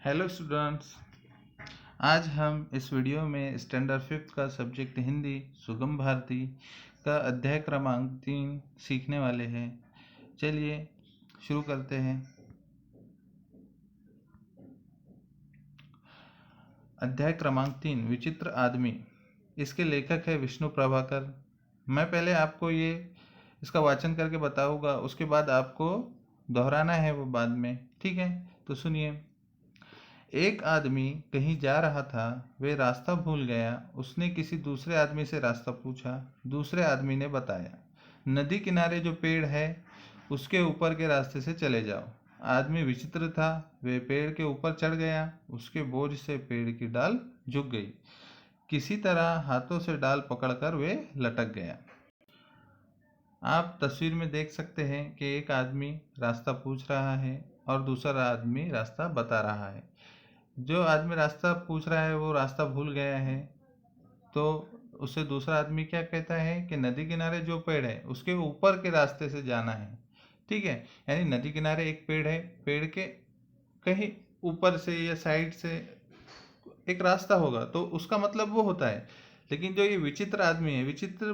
Hello students. आज हम इस वीडियो में स्टैंडर्ड 5th का सब्जेक्ट हिंदी सुगम भारती का अध्याय क्रमांक 3 सीखने वाले हैं। चलिए शुरू करते हैं। अध्याय क्रमांक 3 विचित्र आदमी। इसके लेखक है विष्णु प्रभाकर। मैं पहले आपको इसका वाचन करके बताऊंगा, उसके बाद आपको दोहराना है वो बाद में, ठीक है? तो सुनिए। एक आदमी कहीं जा रहा था, वे रास्ता भूल गया। उसने किसी दूसरे आदमी से रास्ता पूछा। दूसरे आदमी ने बताया, नदी किनारे जो पेड़ है उसके ऊपर के रास्ते से चले जाओ। आदमी विचित्र था, वे पेड़ के ऊपर चढ़ गया। उसके बोझ से पेड़ की डाल झुक गई। किसी तरह हाथों से डाल पकड़कर वे लटक गया। आप तस्वीर में देख सकते हैं कि एक आदमी रास्ता पूछ रहा है और दूसरा आदमी रास्ता बता रहा है। जो आदमी रास्ता पूछ रहा है वो रास्ता भूल गया है, तो उससे दूसरा आदमी क्या कहता है कि नदी किनारे जो पेड़ है उसके ऊपर के रास्ते से जाना है, ठीक है? यानी नदी किनारे एक पेड़ है, पेड़ के कहीं ऊपर से या साइड से एक रास्ता होगा, तो उसका मतलब वो होता है। लेकिन जो ये विचित्र आदमी है, विचित्र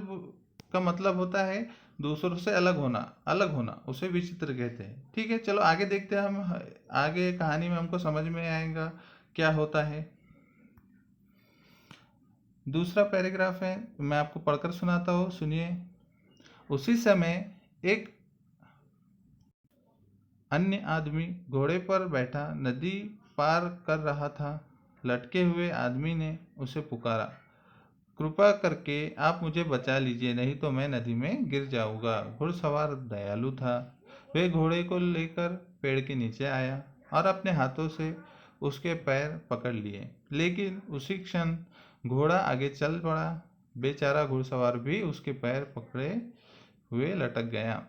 का मतलब होता है दूसरों से अलग होना, उसे विचित्र कहते हैं, ठीक है? चलो आगे देखते हैं। हम आगे कहानी में हमको समझ में आएगा क्या होता है। दूसरा पैराग्राफ है, मैं आपको पढ़कर सुनाता हूँ, सुनिए। उसी समय एक अन्य आदमी घोड़े पर बैठा नदी पार कर रहा था। लटके हुए आदमी ने उसे पुकारा, कृपा करके आप मुझे बचा लीजिए, नहीं तो मैं नदी में गिर जाऊंगा। घुड़सवार दयालु था। वे घोड़े को लेकर पेड़ के नीचे आया और अपने हाथों से उसके पैर पकड़ लिए, लेकिन उसी क्षण घोड़ा आगे चल पड़ा। बेचारा घुड़सवार भी उसके पैर पकड़े हुए लटक गया।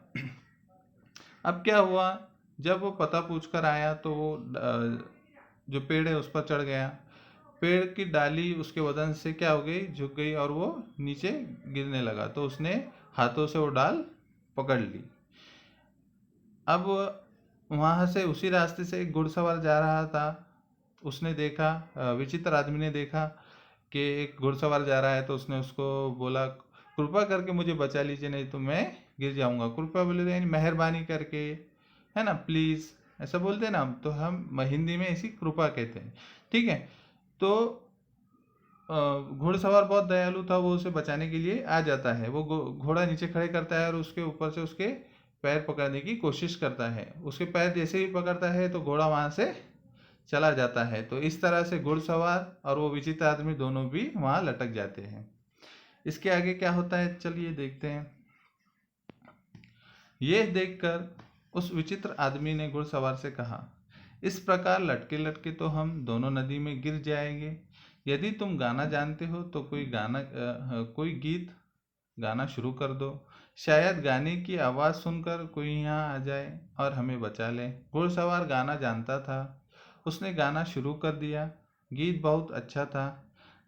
अब क्या हुआ, जब वो पता पूछकर आया तो वो जो पेड़ है उस पर चढ़ गया। पेड़ की डाली उसके वजन से क्या हो गई, झुक गई और वो नीचे गिरने लगा। तो उसने हाथों से वो डाल पकड़ ली। अब वहाँ से उसी रास्ते से एक घुड़सवार जा रहा था। उसने देखा, विचित्र आदमी ने देखा कि एक घुड़सवार जा रहा है, तो उसने उसको बोला, कृपा करके मुझे बचा लीजिए, नहीं तो मैं गिर जाऊंगा। कृपा बोले यानी मेहरबानी करके, है ना, प्लीज़ ऐसा बोलते हैं ना, तो हम हिंदी में इसी कृपा कहते हैं, ठीक है? तो घुड़सवार बहुत दयालु था, वो उसे बचाने के लिए आ जाता है। वो घोड़ा नीचे खड़े करता है और उसके ऊपर से उसके पैर पकड़ने की कोशिश करता है। उसके पैर जैसे ही पकड़ता है तो घोड़ा वहाँ से चला जाता है। तो इस तरह से घुड़सवार और वो विचित्र आदमी दोनों भी वहाँ लटक जाते हैं। इसके आगे क्या होता है, चलिए देखते हैं। ये देखकर उस विचित्र आदमी ने घुड़सवार से कहा, इस प्रकार लटके लटके तो हम दोनों नदी में गिर जाएंगे। यदि तुम गाना जानते हो तो कोई गीत गाना शुरू कर दो। शायद गाने की आवाज़ सुनकर कोई यहाँ आ जाए और हमें बचा ले। घुड़सवार गाना जानता था। उसने गाना शुरू कर दिया। गीत बहुत अच्छा था।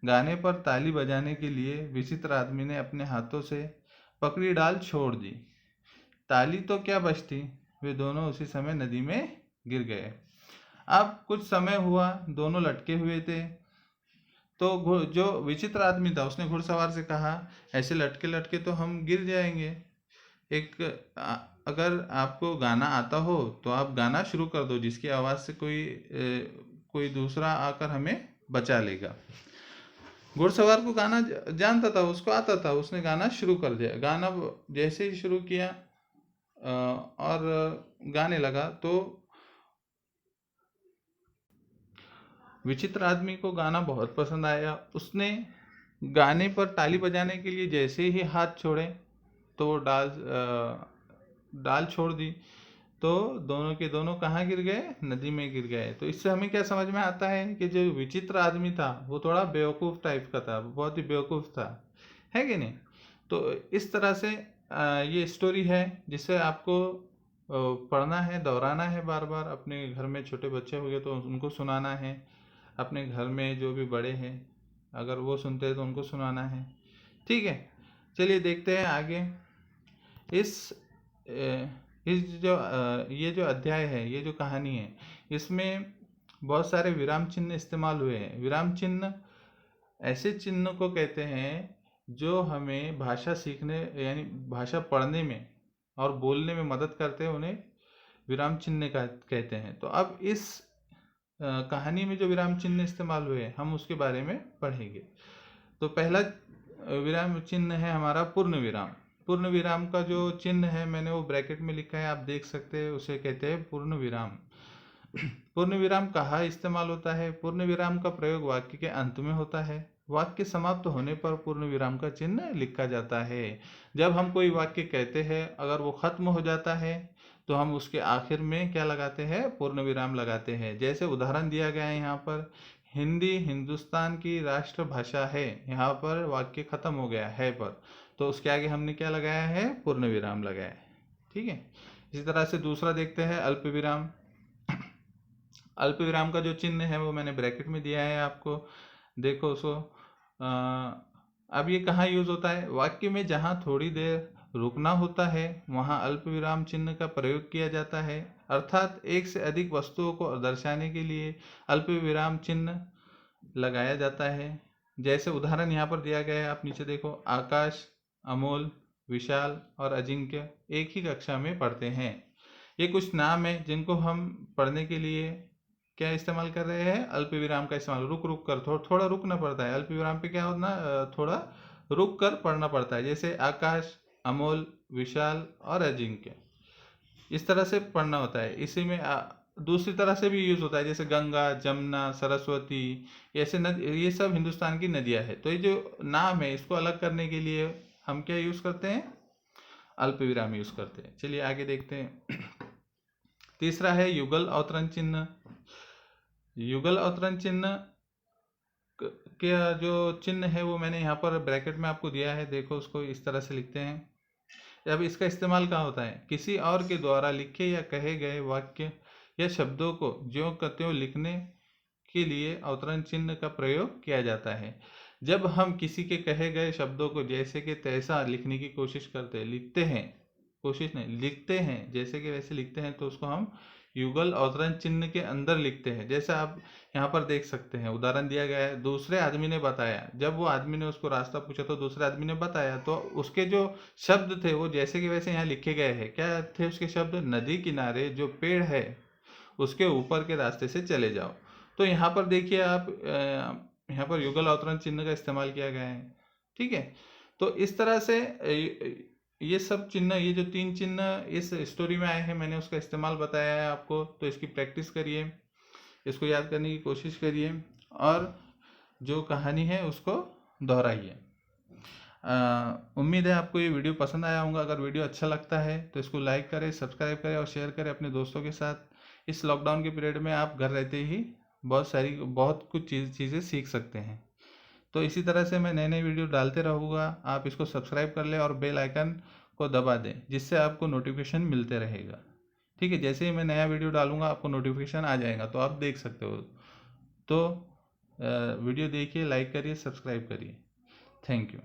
गाने पर ताली बजाने के लिए विचित्र आदमी ने अपने हाथों से पकड़ी डाल छोड़ दी। ताली तो क्या बजती, वे दोनों उसी समय नदी में गिर गए। अब कुछ समय हुआ, दोनों लटके हुए थे। तो जो विचित्र आदमी था उसने घुड़सवार से कहा, ऐसे लटके लटके तो हम गिर जाएंगे। अगर आपको गाना आता हो तो आप गाना शुरू कर दो, जिसकी आवाज़ से कोई दूसरा आकर हमें बचा लेगा। घुड़सवार को गाना जानता था, उसको आता था। उसने गाना शुरू कर दिया। गाना जैसे ही शुरू किया और गाने लगा, तो विचित्र आदमी को गाना बहुत पसंद आया। उसने गाने पर ताली बजाने के लिए जैसे ही हाथ छोड़े तो वो डाल छोड़ दी। तो दोनों के दोनों कहाँ गिर गए, नदी में गिर गए। तो इससे हमें क्या समझ में आता है कि जो विचित्र आदमी था वो थोड़ा बेवकूफ़ टाइप का था, बहुत ही बेवकूफ़ था, है कि नहीं? तो इस तरह से ये स्टोरी है जिसे आपको पढ़ना है, दोहराना है बार बार। अपने घर में छोटे बच्चे हो गए तो उनको सुनाना है। अपने घर में जो भी बड़े हैं अगर वो सुनते हैं तो उनको सुनाना है, ठीक है? चलिए देखते हैं आगे। इस जो ये जो अध्याय है, ये जो कहानी है, इसमें बहुत सारे विराम चिन्ह इस्तेमाल हुए हैं। विराम चिन्ह ऐसे चिन्ह को कहते हैं जो हमें भाषा सीखने यानी भाषा पढ़ने में और बोलने में मदद करते हैं, उन्हें विराम चिन्ह कहते हैं। तो अब इस कहानी में जो विराम चिन्ह इस्तेमाल हुए हैं हम उसके बारे में पढ़ेंगे। तो पहला विराम चिन्ह है हमारा पूर्ण विराम। पूर्ण विराम का जो चिन्ह है मैंने वो ब्रैकेट में लिखा है, आप देख सकते हैं, उसे कहते हैं पूर्ण विराम। पूर्ण विराम कहाँ इस्तेमाल होता है? पूर्ण विराम का प्रयोग वाक्य के अंत में होता है। वाक्य समाप्त होने पर पूर्ण विराम का चिन्ह लिखा जाता है। जब हम कोई वाक्य कहते हैं, अगर वो खत्म हो जाता है तो हम उसके आखिर में क्या लगाते हैं? पूर्ण विराम लगाते हैं। जैसे उदाहरण दिया गया है यहाँ पर, हिंदी हिंदुस्तान की राष्ट्रभाषा है। यहाँ पर वाक्य खत्म हो गया है पर, तो उसके आगे हमने क्या लगाया है? पूर्ण विराम लगाया है। ठीक है। इसी तरह से दूसरा देखते हैं अल्प विराम। अल्प विराम का जो चिन्ह है वो मैंने ब्रैकेट में दिया है आपको, देखो उसको। अब ये कहाँ यूज होता है? वाक्य में जहाँ थोड़ी देर रुकना होता है वहाँ अल्प विराम चिन्ह का प्रयोग किया जाता है। अर्थात एक से अधिक वस्तुओं को दर्शाने के लिए अल्प विराम चिन्ह लगाया जाता है। जैसे उदाहरण यहाँ पर दिया गया है, आप नीचे देखो, आकाश, अमोल, विशाल और अजिंक्य एक ही कक्षा में पढ़ते हैं। ये कुछ नाम है जिनको हम पढ़ने के लिए क्या इस्तेमाल कर रहे हैं? अल्प विराम का इस्तेमाल। रुक रुक कर, थोड़ा रुकना पड़ता है। अल्प विराम पे क्या होना, थोड़ा रुक कर पढ़ना पड़ता है। जैसे आकाश, अमोल, विशाल और अजिंक्य, इस तरह से पढ़ना होता है। इसी में दूसरी तरह से भी यूज होता है, जैसे गंगा, जमुना, सरस्वती, ऐसे नदी, ये सब हिंदुस्तान की नदियां है। तो ये जो नाम है इसको अलग करने के लिए हम क्या यूज करते हैं? अल्प विराम यूज करते हैं। चलिए आगे देखते हैं। तीसरा है युगल अवतरण चिन्ह। युगल अवतरण चिन्ह के जो चिन्ह है वो मैंने यहाँ पर ब्रैकेट में आपको दिया है, देखो उसको। इस तरह से लिखते हैं। अब इसका इस्तेमाल कहाँ होता है? किसी और के द्वारा लिखे या कहे गए वाक्य या शब्दों को ज्यों का त्यों लिखने के लिए अवतरण चिन्ह का प्रयोग किया जाता है। जब हम किसी के कहे गए शब्दों को जैसे कि तैसा लिखने की कोशिश करते हैं, लिखते हैं, कोशिश नहीं, लिखते हैं, जैसे कि वैसे लिखते हैं, तो उसको हम युगल अवतरण चिन्ह के अंदर लिखते हैं। जैसे आप यहाँ पर देख सकते हैं, उदाहरण दिया गया है, दूसरे आदमी ने बताया। जब वो आदमी ने उसको रास्ता पूछा तो दूसरे आदमी ने बताया, तो उसके जो शब्द थे वो जैसे कि वैसे यहाँ लिखे गए हैं। क्या थे उसके शब्द? नदी किनारे जो पेड़ है उसके ऊपर के रास्ते से चले जाओ। तो यहाँ पर देखिए आप, यहाँ पर युगल अवतरण चिन्ह का इस्तेमाल किया गया है। ठीक है। तो इस तरह से ये सब चिन्ह, ये जो 3 चिन्ह इस स्टोरी में आए हैं, मैंने उसका इस्तेमाल बताया है आपको। तो इसकी प्रैक्टिस करिए, इसको याद करने की कोशिश करिए और जो कहानी है उसको दोहराइए। उम्मीद है आपको ये वीडियो पसंद आया होगा। अगर वीडियो अच्छा लगता है तो इसको लाइक करें, सब्सक्राइब करें और शेयर करें अपने दोस्तों के साथ। इस लॉकडाउन के पीरियड में आप घर रहते ही बहुत कुछ चीज़ें सीख सकते हैं। तो इसी तरह से मैं नए नए वीडियो डालते रहूँगा। आप इसको सब्सक्राइब कर लें और बेल आइकन को दबा दें, जिससे आपको नोटिफिकेशन मिलते रहेगा। ठीक है। जैसे ही मैं नया वीडियो डालूंगा आपको नोटिफिकेशन आ जाएगा, तो आप देख सकते हो। तो वीडियो देखिए, लाइक करिए, सब्सक्राइब करिए। Thank you.